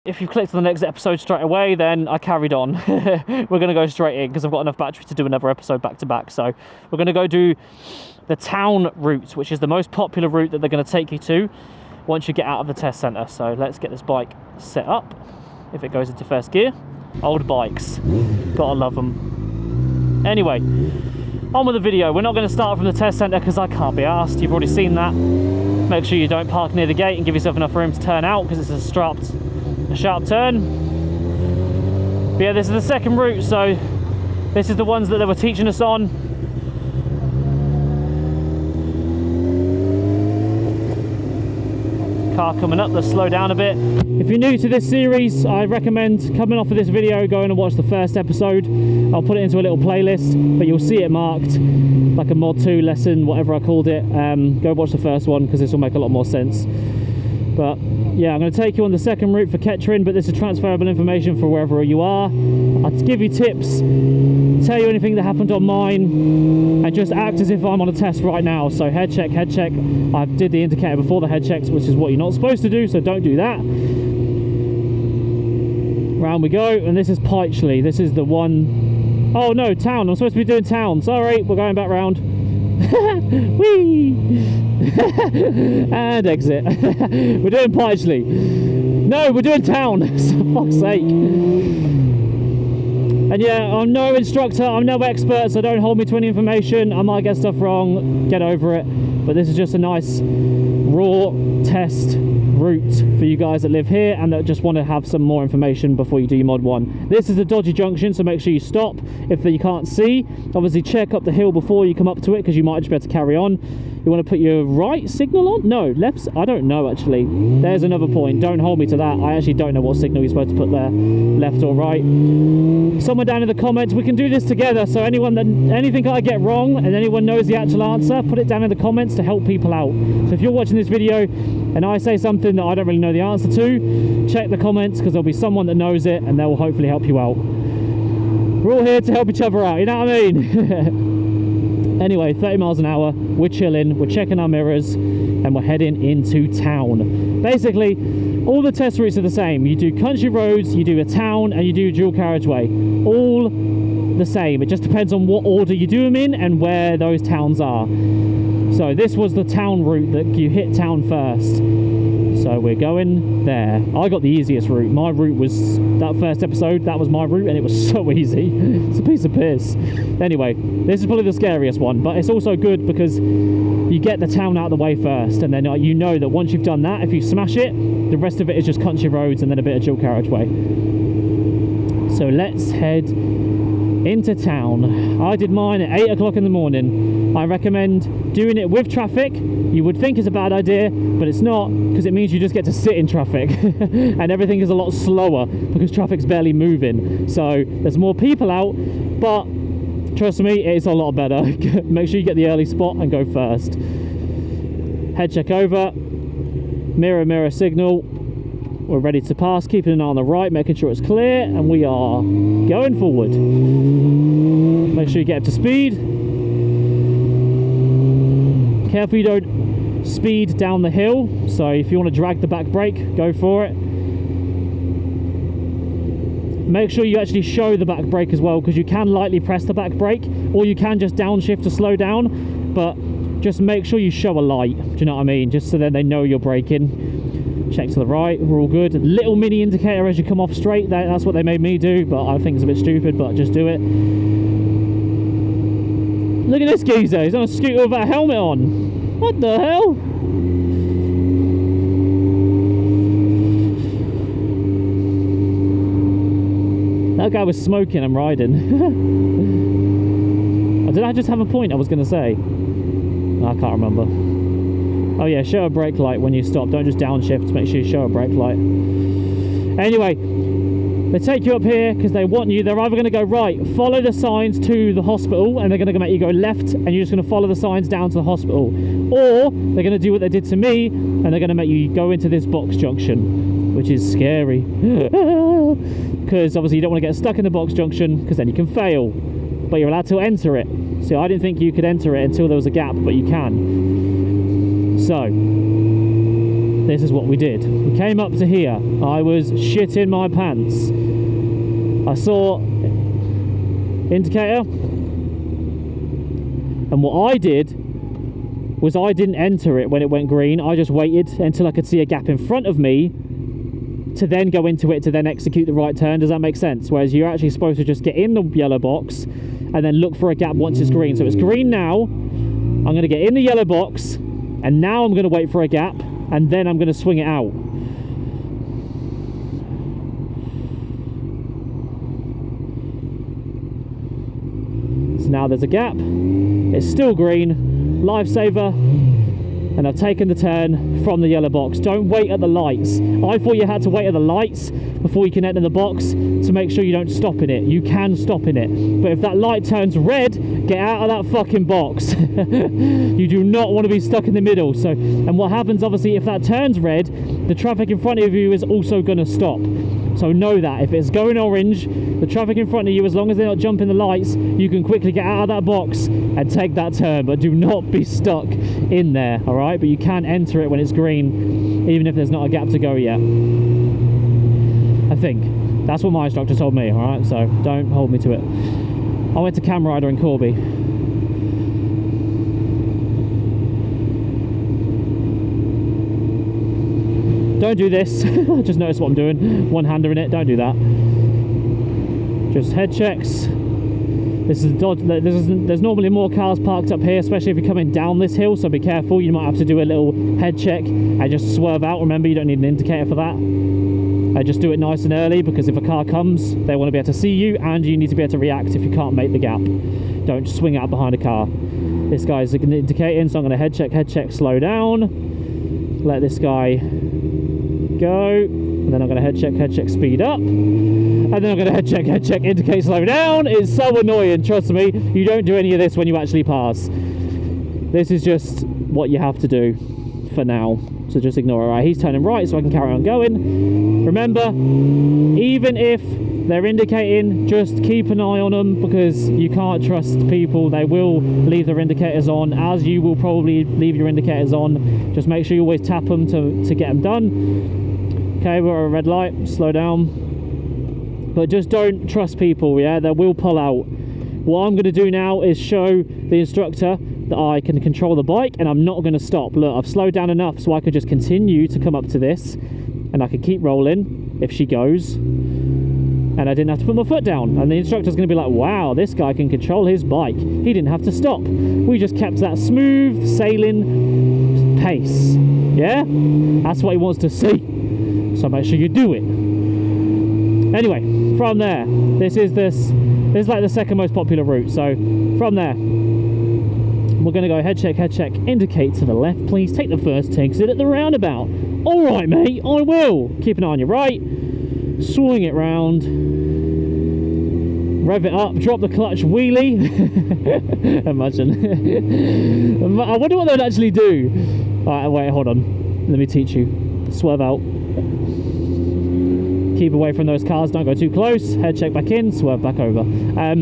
if you clicked on the next episode straight away, then I carried on. We're going to go straight in because I've got enough battery to do another episode back to back. So we're going to go do the town route, which is the most popular route that they're going to take you to once you get out of the test centre. So let's get this bike set up. If it goes into first gear. Old bikes, gotta love them. Anyway, on with the video. We're not going to start from the test centre because I can't be arsed. You've already seen that. Make sure you don't park near the gate and give yourself enough room to turn out because it's a sharp turn. But yeah, this is the second route, so this is the ones that they were teaching us on. Car coming up, let's slow down a bit. If you're new to this series, I recommend coming off of this video, going and watch the first episode. I'll put it into a little playlist, but you'll see it marked like a mod 2 lesson, whatever I called it. Go watch the first one because this will make a lot more sense. But yeah, I'm going to take you on the second route for Kettering, but this is transferable information for wherever you are. I'll give you tips, tell you anything that happened on mine, and just act as if I'm on a test right now. So head check, head check. I did the indicator before the head checks, which is what you're not supposed to do, so don't do that. Round we go, and this is Pytchley. This is the one... Oh no, town. I'm supposed to be doing town. Sorry, we're going back round. Whee! And exit. We're doing Pytchley. No, we're doing town. For fuck's sake. And yeah, I'm no instructor, I'm no expert, so don't hold me to any information. I might get stuff wrong, get over it. But this is just a nice raw test route for you guys that live here and that just want to have some more information before you do your mod 1. This is a dodgy junction, so make sure you stop if you can't see. Obviously check up the hill before you come up to it because you might just be able to carry on. You want to put your right signal on? No, left? I don't know actually. There's another point. Don't hold me to that. I actually don't know what signal you're supposed to put there, left or right. Someone down in the comments, we can do this together. So anything I get wrong and anyone knows the actual answer, put it down in the comments to help people out. So if you're watching this video and I say something that I don't really know the answer to, check the comments because there'll be someone that knows it and they will hopefully help you out. We're all here to help each other out, you know what I mean? Anyway, 30 miles an hour, we're chilling, we're checking our mirrors, and we're heading into town. Basically, all the test routes are the same. You do country roads, you do a town, and you do a dual carriageway. All the same. It just depends on what order you do them in and where those towns are. So this was the town route that you hit town first. So we're going there. I got the easiest route. My route was, that first episode, that was my route, and it was so easy. It's a piece of piss. Anyway, this is probably the scariest one, but it's also good because you get the town out of the way first, and then you know that once you've done that, if you smash it, the rest of it is just country roads and then a bit of dual carriageway. So let's head into town. I did mine at 8 o'clock in the morning. I recommend doing it with traffic. You would think it's a bad idea, but it's not, because it means you just get to sit in traffic and everything is a lot slower because traffic's barely moving. So there's more people out, but trust me, it's a lot better. Make sure you get the early spot and go first. Head check over, mirror signal. We're ready to pass, keeping an eye on the right, making sure it's clear, and we are going forward. Make sure you get up to speed. Careful you don't speed down the hill, so if you want to drag the back brake, go for it. Make sure you actually show the back brake as well, because you can lightly press the back brake, or you can just downshift to slow down, but just make sure you show a light, do you know what I mean? Just so then they know you're braking. Check to the right, we're all good. Little mini indicator as you come off straight, that's what they made me do, but I think it's a bit stupid, but just do it. Look at this geezer, he's on a scooter with a helmet on. What the hell? That guy was smoking and riding. Did I just have a point I was going to say? I can't remember. Oh yeah, show a brake light when you stop. Don't just downshift, make sure you show a brake light. Anyway, they take you up here because they want you. They're either going to go right, follow the signs to the hospital, and they're going to make you go left, and you're just going to follow the signs down to the hospital. Or they're going to do what they did to me, and they're going to make you go into this box junction, which is scary. Because obviously you don't want to get stuck in the box junction, because then you can fail. But you're allowed to enter it. So I didn't think you could enter it until there was a gap, but you can. So, this is what we did. We came up to here. I was shitting my pants. I saw indicator, and what I did was I didn't enter it when it went green. I just waited until I could see a gap in front of me to then go into it to then execute the right turn. Does that make sense? Whereas you're actually supposed to just get in the yellow box and then look for a gap once it's green. So it's green now. I'm going to get in the yellow box, and now I'm going to wait for a gap, and then I'm going to swing it out. So now there's a gap. It's still green. Lifesaver. And I've taken the turn from the yellow box. Don't wait at the lights. I thought you had to wait at the lights before you can enter the box to make sure you don't stop in it. You can stop in it. But if that light turns red, get out of that fucking box. You do not want to be stuck in the middle. So, and what happens, obviously, if that turns red, the traffic in front of you is also going to stop. So know that. If it's going orange, the traffic in front of you, as long as they're not jumping the lights, you can quickly get out of that box and take that turn. But do not be stuck in there, all right? But you can enter it when it's green, even if there's not a gap to go yet. I think. That's what my instructor told me, all right? So don't hold me to it. I went to Cam Rider in Corby. Don't do this. I just noticed what I'm doing. One-hander in it. Don't do that. Just head checks. This is dodge. There's normally more cars parked up here, especially if you're coming down this hill. So be careful. You might have to do a little head check and just swerve out. Remember, you don't need an indicator for that. Just do it nice and early, because if a car comes, they want to be able to see you, and you need to be able to react if you can't make the gap. Don't swing out behind a car. This guy's indicating, so I'm going to head check, slow down. Let this guy go, and then I'm going to head check, speed up, and then I'm going to head check, indicate, slow down. It's so annoying, trust me. You don't do any of this when you actually pass. This is just what you have to do for now, so just ignore it. Right, he's turning right, so I can carry on going. Remember, even if they're indicating, just keep an eye on them, because you can't trust people. They will leave their indicators on, as you will probably leave your indicators on. Just make sure you always tap them to get them done. Okay, we're at a red light, slow down. But just don't trust people, yeah? They will pull out. What I'm going to do now is show the instructor that I can control the bike, and I'm not going to stop. Look, I've slowed down enough so I can just continue to come up to this, and I can keep rolling if she goes, and I didn't have to put my foot down. And the instructor's going to be like, wow, this guy can control his bike. He didn't have to stop. We just kept that smooth sailing pace. Yeah? That's what he wants to see. So make sure you do it. Anyway, from there, this is like the second most popular route. So from there, we're going to go head check, indicate to the left, please. Take the first exit at the roundabout. All right, mate, I will. Keep an eye on your right. Swing it round. Rev it up, drop the clutch, wheelie. Imagine. I wonder what they'd actually do. All right, wait, hold on. Let me teach you. Swerve out. Keep away from those cars, don't go too close. Head check back in, swerve back over. I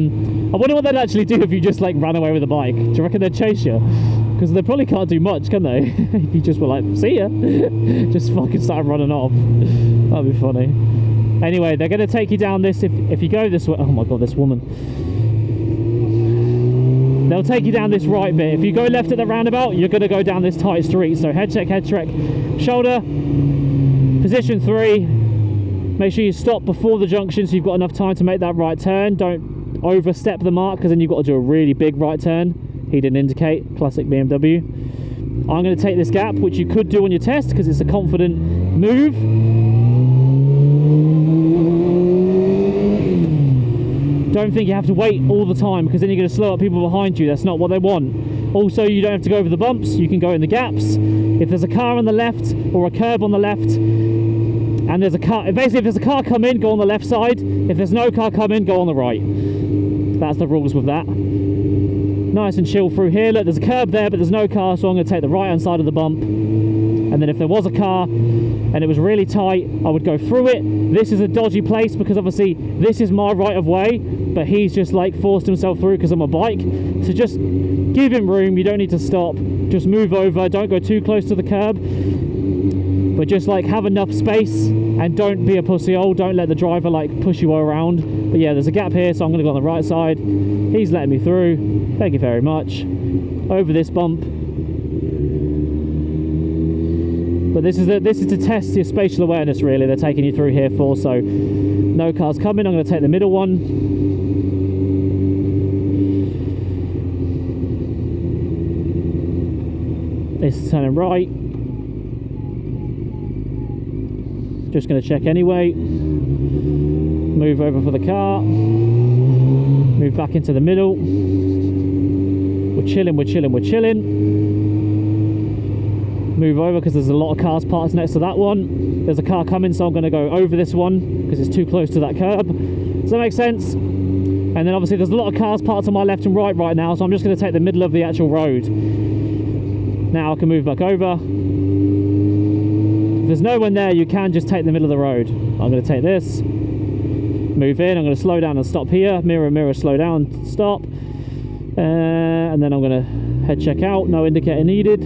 wonder what they'd actually do if you just like ran away with a bike. Do you reckon they'd chase you? Because they probably can't do much, can they? If you just were like, see ya. Just fucking started running off. That'd be funny. Anyway, they're going to take you down this, if you go this way. Oh my god, this woman. They'll take you down this right bit. If you go left at the roundabout, you're going to go down this tight street. So head check, shoulder, position 3. Make sure you stop before the junction so you've got enough time to make that right turn. Don't overstep the mark, because then you've got to do a really big right turn. He didn't indicate, classic BMW. I'm going to take this gap, which you could do on your test because it's a confident move. Don't think you have to wait all the time, because then you're going to slow up people behind you. That's not what they want. Also, you don't have to go over the bumps. You can go in the gaps. If there's a car on the left or a curb on the left, and there's a car, basically if there's a car coming, go on the left side. If there's no car coming, go on the right. That's the rules with that. Nice and chill through here. Look, there's a curb there, but there's no car, so I'm going to take the right hand side of the bump. And then if there was a car and it was really tight, I would go through it. This is a dodgy place because obviously this is my right of way, but he's just like forced himself through because I'm a bike. So just give him room. You don't need to stop. Just move over. Don't go too close to the curb. but just like have enough space and don't be a pussyhole. Don't let the driver like push you around. But yeah, there's a gap here, so I'm going to go on the right side. He's letting me through. Thank you very much. Over this bump. But this is to test your spatial awareness, really. They're taking you through here for. So no cars coming. I'm going to take the middle one. It's turning right. Just going to check anyway. Move over for the car. Move back into the middle. We're chilling, we're chilling, we're chilling. Move over because there's a lot of cars parked next to that one. There's a car coming, so I'm going to go over this one because it's too close to that curb. Does that make sense? And then obviously there's a lot of cars parked on my left and right now, so I'm just going to take the middle of the actual road. Now I can move back over. If there's no one there, you can just take the middle of the road. I'm going to take this, move in, I'm going to slow down and stop here. Mirror, mirror, slow down, stop. And then I'm going to head check out, no indicator needed.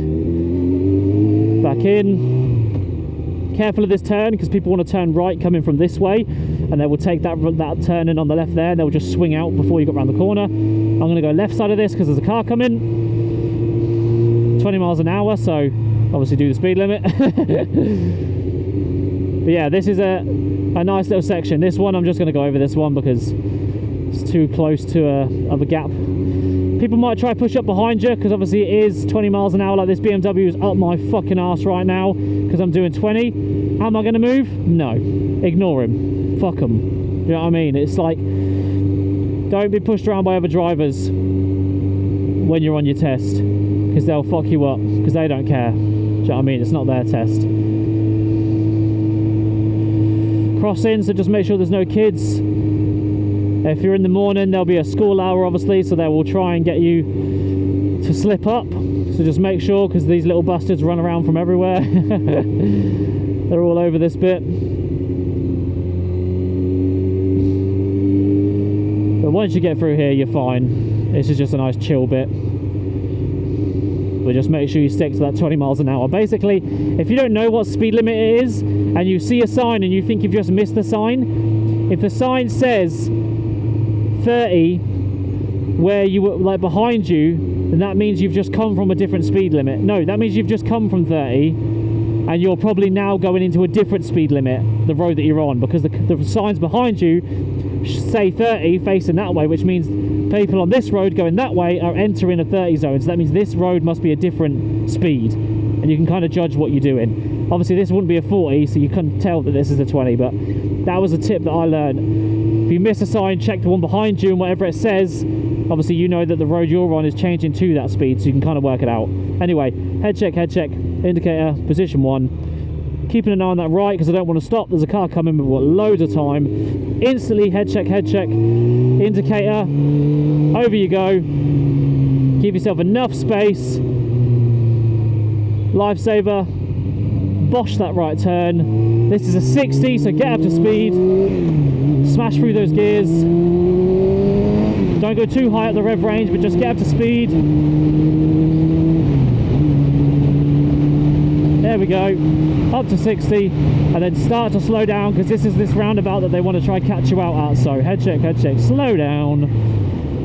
Back in. Careful of this turn because people want to turn right coming from this way, and they will take that turning on the left there, and they'll just swing out before you get around the corner. I'm going to go left side of this because there's a car coming. 20 miles an hour, so obviously do the speed limit. But yeah, this is a nice little section. This one I'm just going to go over this one because it's too close to a gap. People might try push up behind you because obviously it is 20 miles an hour. Like this BMW is up my fucking ass right now because I'm doing 20. How am I going to move? No. Ignore him. Fuck him. You know what I mean? It's like, don't be pushed around by other drivers when you're on your test because they'll fuck you up because they don't care. Do you know what I mean? It's not their test. Crossing, so just make sure there's no kids. If you're in the morning, there'll be a school hour obviously, so they will try and get you to slip up. So just make sure, because these little bastards run around from everywhere. They're all over this bit. But once you get through here, you're fine. This is just a nice chill bit. But just make sure you stick to that 20 miles an hour. Basically, if you don't know what speed limit it is, and you see a sign and you think you've just missed the sign, if the sign says 30 where you were like behind you, then that means you've just come from a different speed limit. No, that means you've just come from 30 and you're probably now going into a different speed limit, the road that you're on, because the signs behind you say 30 facing that way, which means people on this road going that way are entering a 30 zone. So that means this road must be a different speed, and you can kind of judge what you're doing. Obviously this wouldn't be a 40, so you couldn't tell that this is a 20, but that was a tip that I learned. If you miss a sign, check the one behind you, and whatever it says, obviously you know that the road you're on is changing to that speed, so you can kind of work it out. Anyway, head check, indicator, position 1. Keeping an eye on that right because I don't want to stop. There's a car coming, we've got loads of time. Instantly head check, indicator, over you go. Give yourself enough space. Lifesaver, bosh that right turn. This is a 60, so get up to speed. Smash through those gears. Don't go too high at the rev range, but just get up to speed. There we go, up to 60, and then start to slow down because this is this roundabout that they want to try catch you out at. So head check, slow down.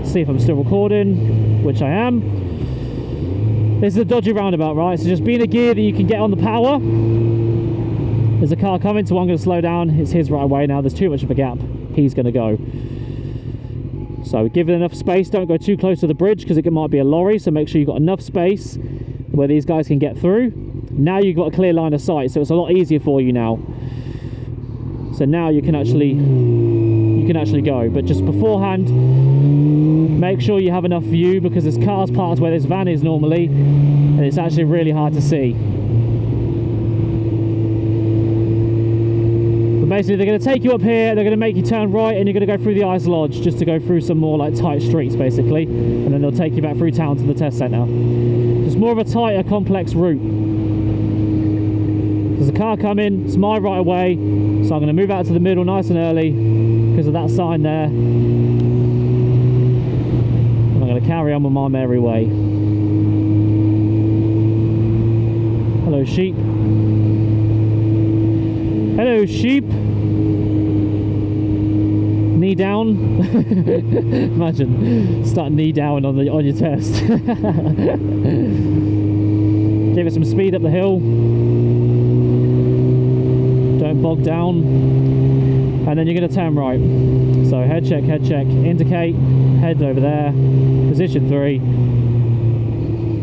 See if I'm still recording, which I am. This is a dodgy roundabout, right? So just be in a gear that you can get on the power. There's a car coming, so I'm going to slow down. It's his right away now. There's too much of a gap. He's going to go. So give it enough space. Don't go too close to the bridge because it might be a lorry. So make sure you've got enough space where these guys can get through. Now you've got a clear line of sight, so it's a lot easier for you now. So now you can actually go. But just beforehand, make sure you have enough view because there's cars parked where this van is normally, and it's actually really hard to see. But basically they're going to take you up here, they're going to make you turn right, and you're going to go through the ice lodge just to go through some more like tight streets basically, and then they'll take you back through town to the test centre. It's more of a tighter, complex route. There's a car coming, it's my right of way, so I'm going to move out to the middle nice and early because of that sign there. And I'm going to carry on with my merry way. Hello sheep. Hello, sheep. Knee down. Imagine start knee down on your test. Give it some speed up the hill. Don't bog down. And then you're going to turn right. So head check, indicate, head over there, position 3.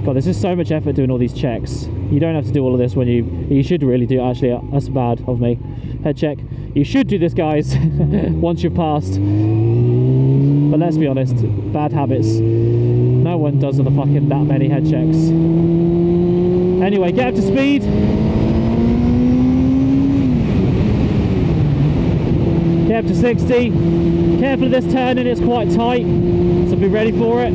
God, this is so much effort doing all these checks. You don't have to do all of this when you should really do. Actually, that's bad of me. Head check. You should do this, guys, once you've passed. But let's be honest, bad habits. No one does that many head checks. Anyway, get up to speed. Get up to 60. Careful of this turning, it's quite tight, so be ready for it.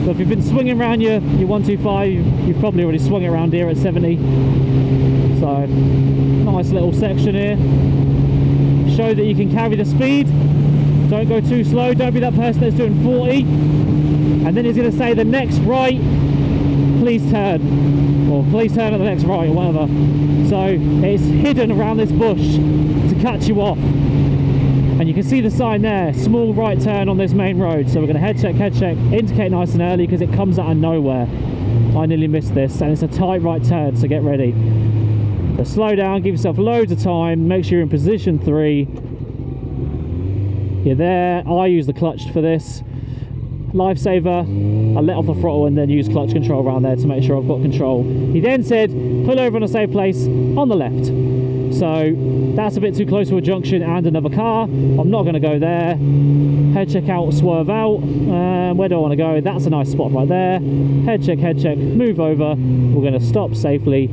So if you've been swinging around your 125, you've probably already swung it around here at 70. So, nice little section here. Show that you can carry the speed. Don't go too slow, don't be that person that's doing 40. And then he's going to say the next right, please turn. Or please turn at the next right, or whatever. So it's hidden around this bush to cut you off. And you can see the sign there, small right turn on this main road. So we're going to head check, indicate nice and early because it comes out of nowhere. I nearly missed this, and it's a tight right turn, so get ready. So slow down, give yourself loads of time, make sure you're in position 3. You're there. I use the clutch for this. Lifesaver, I let off the throttle and then use clutch control around there to make sure I've got control. He then said, pull over on a safe place on the left. So that's a bit too close to a junction and another car. I'm not going to go there. Head check out, swerve out. Where do I want to go? That's a nice spot right there. Head check, move over. We're going to stop safely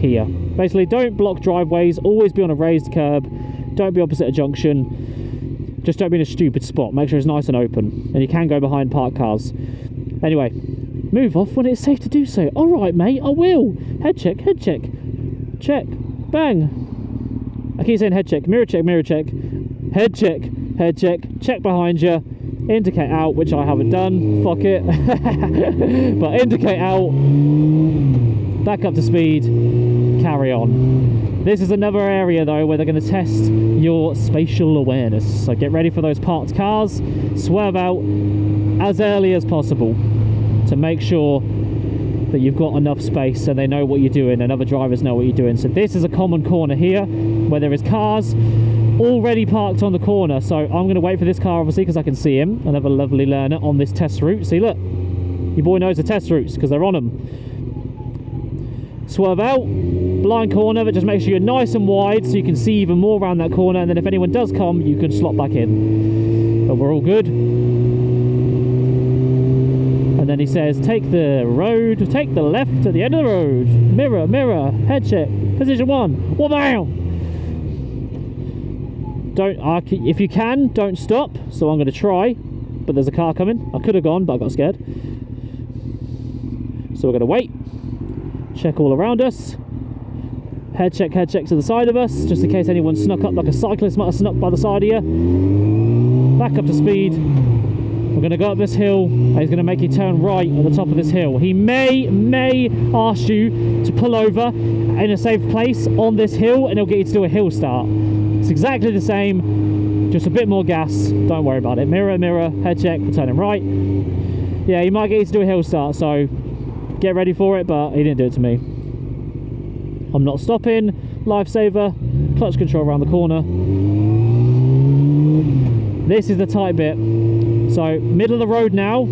here. Basically, don't block driveways. Always be on a raised curb. Don't be opposite a junction. Just don't be in a stupid spot. Make sure it's nice and open. And you can go behind parked cars. Anyway, move off when it's safe to do so. All right, mate, I will. Head check. Check. Bang. I keep saying head check. Mirror check. Head check. Check behind you. Indicate out, which I haven't done. Fuck it. But indicate out. Back up to speed. Carry on. This is another area though where they're going to test your spatial awareness. So get ready for those parked cars. Swerve out as early as possible to make sure that you've got enough space so they know what you're doing and other drivers know what you're doing. So this is a common corner here where there is cars already parked on the corner. So I'm going to wait for this car obviously because I can see him. Another lovely learner on this test route. See, look, your boy knows the test routes because they're on them. Swerve out, blind corner, but just make sure you're nice and wide so you can see even more around that corner, and then if anyone does come you can slot back in. But we're all good. And then he says take the road, take the left at the end of the road. Mirror, head check, position 1. Wha-bam! If you can, don't stop. So I'm going to try, but there's a car coming. I could have gone, but I got scared. So we're going to wait. Check all around us. Head check to the side of us, just in case anyone snuck up, like a cyclist might have snuck by the side of you. Back up to speed. We're going to go up this hill, and he's going to make you turn right at the top of this hill. He may ask you to pull over in a safe place on this hill, and he'll get you to do a hill start. It's exactly the same, just a bit more gas. Don't worry about it. Mirror, head check, we're turning right. Yeah, he might get you to do a hill start, so get ready for it, but he didn't do it to me. I'm not stopping. Lifesaver, clutch control around the corner. This is the tight bit. So middle of the road now.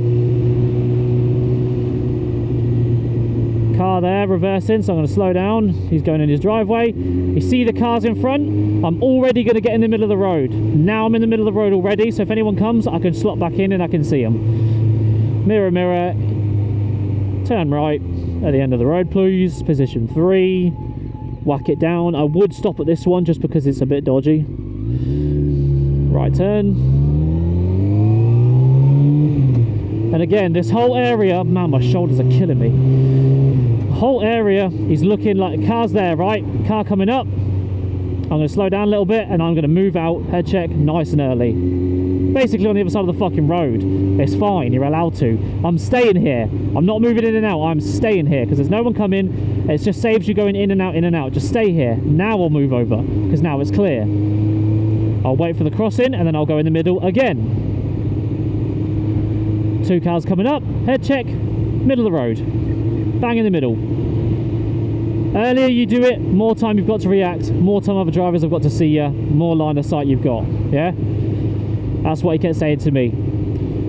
Car there reversing, so I'm going to slow down. He's going in his driveway. You see the cars in front? I'm already going to get in the middle of the road. Now I'm in the middle of the road already, so if anyone comes I can slot back in and I can see them. Mirror, turn right at the end of the road please. Position 3. Whack it down. I would stop at this one just because it's a bit dodgy. Right turn. And again, this whole area, man, my shoulders are killing me. The whole area is looking like cars there, right? Car coming up. I'm going to slow down a little bit and I'm going to move out, head check, nice and early. Basically on the other side of the fucking road. It's fine, you're allowed to. I'm staying here. I'm not moving in and out, I'm staying here because there's no one coming. It just saves you going in and out, in and out. Just stay here. Now I'll move over because now it's clear. I'll wait for the crossing and then I'll go in the middle again. 2 cars coming up, head check, middle of the road. Bang in the middle. Earlier you do it, more time you've got to react, more time other drivers have got to see you, more line of sight you've got, yeah? That's what he kept saying to me.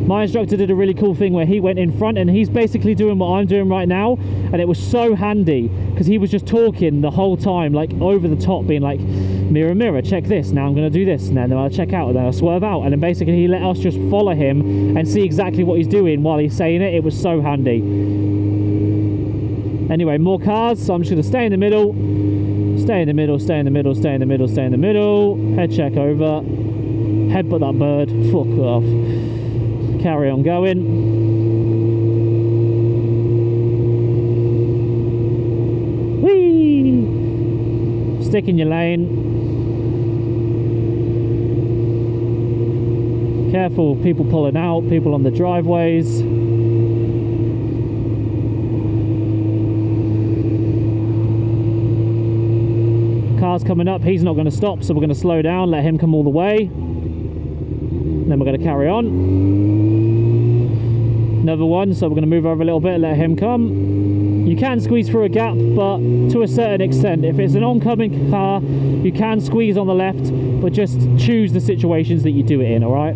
My instructor did a really cool thing where he went in front and he's basically doing what I'm doing right now, and it was so handy because he was just talking the whole time, like over the top, being like, mirror, mirror, check this, now I'm going to do this, and then I'll check out, and then I'll swerve out, and then basically he let us just follow him and see exactly what he's doing while he's saying it. It was so handy. Anyway, more cars, so I'm just going to stay in the middle, stay in the middle, stay in the middle, stay in the middle, stay in the middle, head check over, headbutt that bird, fuck off, carry on going. Whee! Stick in your lane. Careful, people pulling out, people on the driveways. Car's coming up, he's not going to stop, so we're going to slow down, let him come all the way. Then we're going to carry on. Another one, so we're going to move over a little bit, let him come. You can squeeze through a gap, but to a certain extent. If it's an oncoming car, you can squeeze on the left, but just choose the situations that you do it in, alright?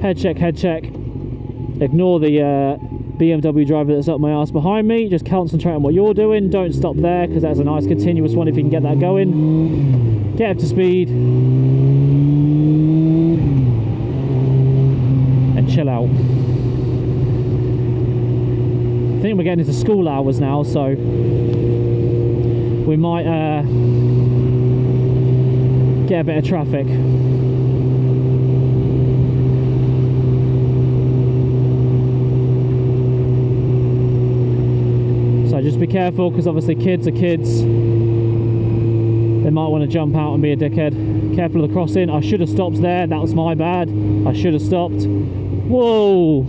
Head check, head check. Ignore the BMW driver that's up my ass behind me. Just concentrate on what you're doing. Don't stop there because that's a nice continuous one if you can get that going. Get up to speed and chill out. I think we're getting into school hours now, so we might get a bit of traffic. So just be careful because obviously kids are kids. They might want to jump out and be a dickhead. Careful of the crossing. I should have stopped there. That was my bad. I should have stopped. Whoa!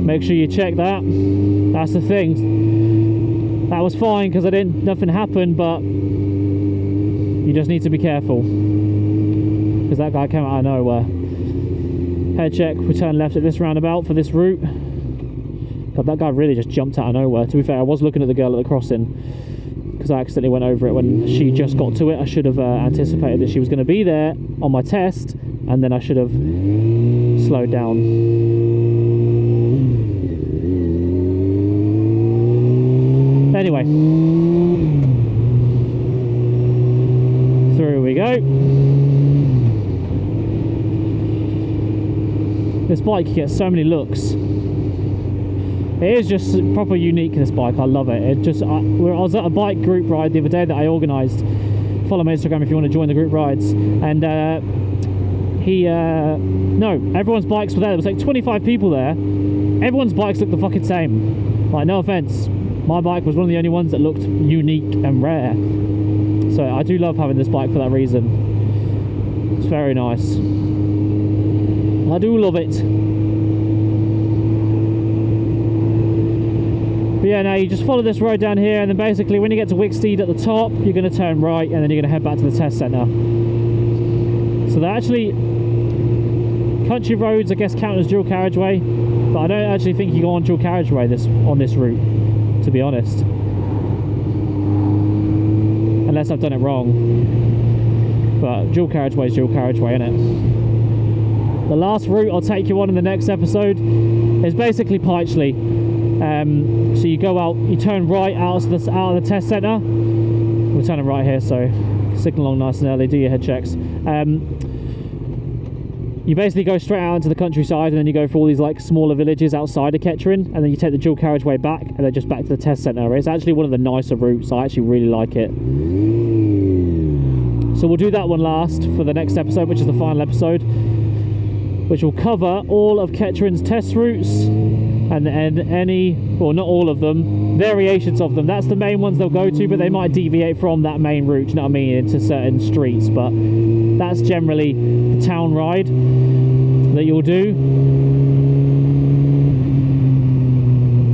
Make sure you check that. That's the thing. That was fine because nothing happened, but you just need to be careful because that guy came out of nowhere. Head check. We turn left at this roundabout for this route. God, that guy really just jumped out of nowhere. To be fair, I was looking at the girl at the crossing because I accidentally went over it when she just got to it. I should have anticipated that she was going to be there on my test, and then I should have slowed down. Anyway, through we go. This bike gets so many looks. It is just proper unique, this bike. I love it. I was at a bike group ride the other day that I organised. Follow my Instagram if you want to join the group rides. And everyone's bikes were there. There was like 25 people there. Everyone's bikes looked the fucking same. Like, no offence, my bike was one of the only ones that looked unique and rare. So I do love having this bike for that reason. It's very nice. I do love it. But yeah, now you just follow this road down here, and then basically when you get to Wicksteed at the top, you're going to turn right, and then you're going to head back to the test centre. So they're actually country roads, I guess, count as dual carriageway, but I don't actually think you go on dual carriageway on this route, to be honest, unless I've done it wrong. But dual carriageway is dual carriageway, isn't it? The last route I'll take you on in the next episode is basically Pytchley. So you go out, you turn right out of the test centre. We're turning right here, so signal along nice and early, do your head checks. You basically go straight out into the countryside, and then you go for all these like smaller villages outside of Kettering, and then you take the dual carriageway back, and then just back to the test centre. It's actually one of the nicer routes. I actually really like it. So we'll do that one last for the next episode, which is the final episode, which will cover all of Kettering's test routes and any well, not all of them, variations of them. That's the main ones they'll go to, but they might deviate from that main route, you know what I mean, into certain streets. But that's generally the town ride that you'll do.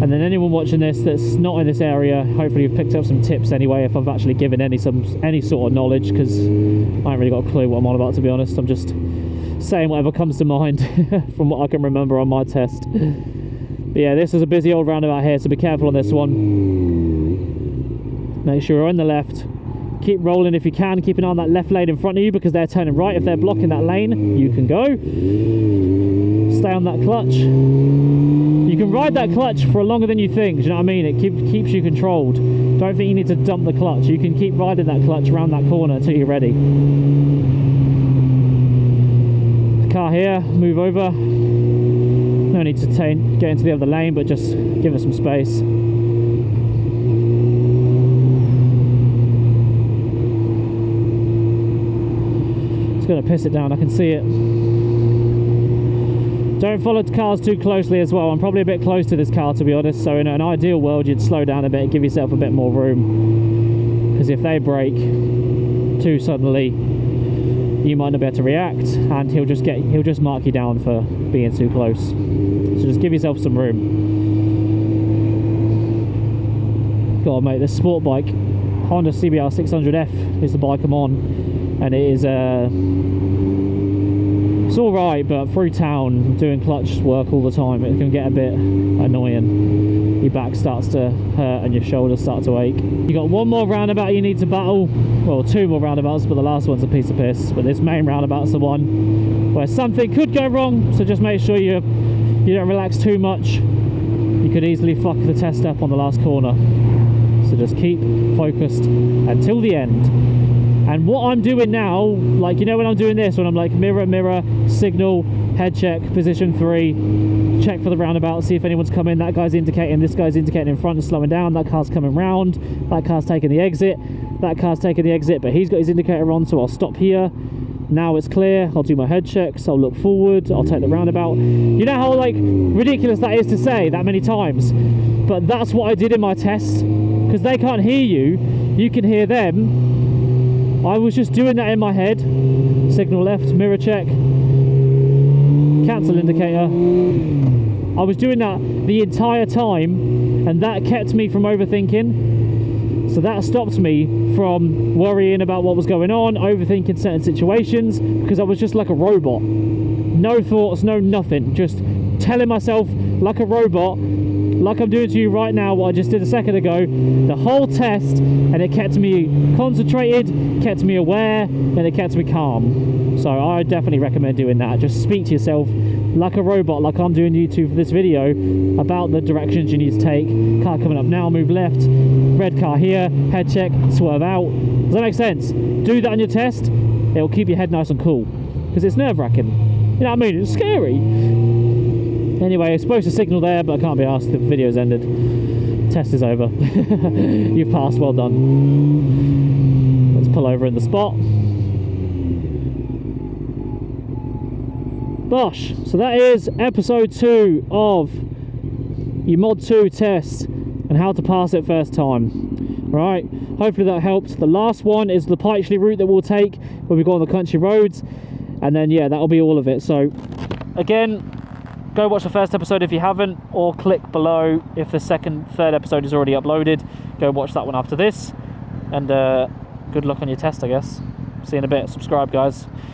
And then anyone watching this that's not in this area, hopefully you've picked up some tips anyway, if I've actually given any sort of knowledge, because I ain't really got a clue what I'm on about, to be honest. I'm just saying whatever comes to mind from what I can remember on my test. But yeah, this is a busy old roundabout here, so be careful on this one. Make sure you're on the left. Keep rolling if you can, keep an eye on that left lane in front of you, because they're turning right. If they're blocking that lane, you can go. Stay on that clutch. You can ride that clutch for longer than you think, do you know what I mean? It keeps you controlled. Don't think you need to dump the clutch. You can keep riding that clutch around that corner until you're ready. The car here, move over. No need to get into the other lane, but just give it some space. It's going to piss it down, I can see it. Don't follow cars too closely as well. I'm probably a bit close to this car, to be honest, so in an ideal world you'd slow down a bit, give yourself a bit more room, because if they brake too suddenly you might not be able to react, and he'll just mark you down for being too close. So just give yourself some room. God, mate, this sport bike, Honda CBR 600F is the bike I'm on, and it is it's alright, but through town, doing clutch work all the time, it can get a bit annoying. Your back starts to hurt and your shoulders start to ache. You got one more roundabout you need to battle. Well, two more roundabouts, but the last one's a piece of piss. But this main roundabout's the one where something could go wrong, so just make sure you don't relax too much. You could easily fuck the test up on the last corner. So just keep focused until the end. And what I'm doing now, like, you know when I'm doing this, when I'm like mirror, mirror, signal, head check, position 3, check for the roundabout, see if anyone's coming, that guy's indicating, this guy's indicating in front and slowing down, that car's coming round, that car's taking the exit, that car's taking the exit, but he's got his indicator on, so I'll stop here. Now it's clear, I'll do my head checks, I'll look forward, I'll take the roundabout. You know how like ridiculous that is to say that many times, but that's what I did in my test, because they can't hear you, you can hear them. I was just doing that in my head. Signal left, mirror check, cancel indicator. I was doing that the entire time, and that kept me from overthinking. So that stopped me from worrying about what was going on, overthinking certain situations, because I was just like a robot. No thoughts, no nothing. Just telling myself like a robot, like I'm doing to you right now, what I just did a second ago, the whole test, and it kept me concentrated, kept me aware, and it kept me calm. So I definitely recommend doing that. Just speak to yourself like a robot, like I'm doing YouTube for this video, about the directions you need to take. Car coming up now, move left, red car here, head check, swerve out. Does that make sense? Do that on your test, it'll keep your head nice and cool, because it's nerve-wracking. You know what I mean? It's scary. Anyway, it's supposed to signal there, but I can't be asked. The video's ended. Test is over. You've passed, well done. Let's pull over in the spot. Bosh. So that is episode 2 of your Mod 2 test and how to pass it first time. Right, hopefully that helped. The last one is the Pytchley route that we'll take when we go on the country roads. And then, yeah, that'll be all of it. So, again, go watch the first episode if you haven't, or click below if the third episode is already uploaded. Go watch that one after this, and good luck on your test, I guess. See you in a bit. Subscribe, guys.